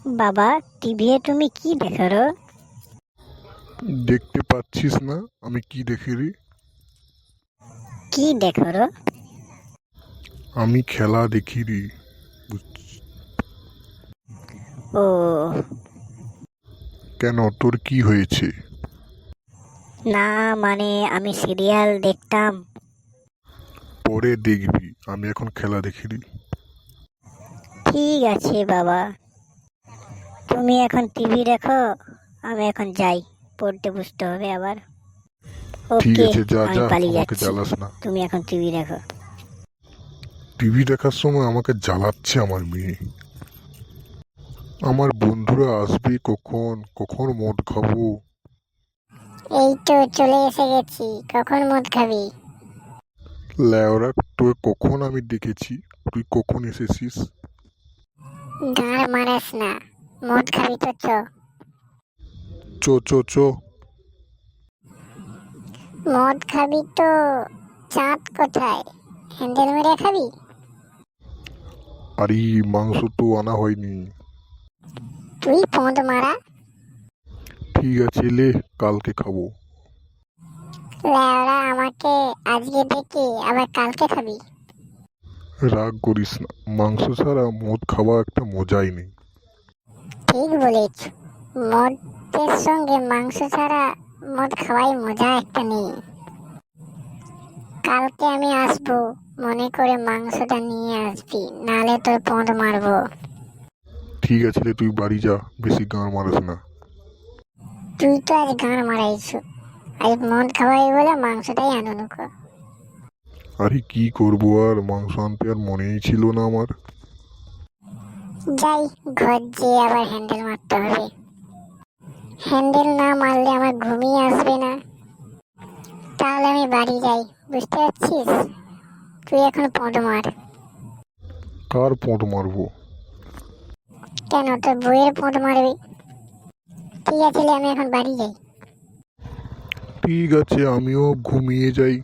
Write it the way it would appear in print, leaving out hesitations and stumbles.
বাবা, টিভিতে তুমি কি দেখো রো? দেখতে পাচ্ছিস না আমি কি দেখি রে? কি দেখো রো? আমি খেলা দেখি রে। ও, কেন, তোর কি হয়েছে? না মানে আমি সিরিয়াল দেখতাম। পরে দেখবি, আমি এখন খেলা দেখি রে। ঠিক আছে বাবা, তুমি এখন টিভি দেখো, আমি এখন যাই, পড়তে বসতে হবে আবার। ঠিক ওকে, আছে, যা আমি যা, পালিয়ে আমাকে যাচ্ছি। জ্বালাস না। তুমি এখন টিভি দেখো। টিভি দেখার সময় আমাকে জ্বালাচ্ছে আমার মেয়ে। আমার বন্ধুরা আসবে কখন, কখন মদ খাবো? এই তো চলে এসে গেছি, কখন মদ খাবি? ল্যাওরা, তোর কখন আমি দেখেছি, তুই কখন এসেছিস? গাঁড় মারাস না, মদ খাবি তো চ। চ চ চ। মদ খাবি তো চাঁদ কোথায়? হ্যান্ডেল মেরে খাবি? আরে, মাংস তো আনা হয়নি। তুই পদ মারা। ঠিক আছে লে, কালকে খাবো। লেওড়া, আমাকে আজকে দেখি আবার কালকে খাবি? রাগ করিস না, মাংস ছাড়া মদ খাওয়া একটা মজাই নেই। ঠিক বলেছ, মদের সঙ্গে মাংস ছাড়া মদ খাওয়াই মজা একটা নেই। কালকে আমি আসবো, মনে করে মাংসটা নিয়ে আসবি, নালে তোর পদ মারবো। ঠিক আছে রে, তুই বাড়ি যা, বেশি গাঁড় মারিস না। তুই তো আজ গান মারাইছো, আজ মদ খাওয়াই বলে মাংসটাই আনুনুকো। আরে কি করবো আর, মাংস আনতে আর মনেই ছিল না আমার। যাই, ঘর যেয়ে আবার হ্যান্ডেল মারতে হবে। হ্যান্ডেল না মারলে আমার ঘুমিয়ে আসবে না। তাহলে আমি বাড়ি যাই, বুঝতে পারছিস? তুই এখন পদ মার। কার পোঁত মারবো? কেন, তোর বইয়ের পদ মারবি? ঠিক আছে, আমি এখন বাড়ি যাই। ঠিক আছে, আমিও ঘুমিয়ে যাই।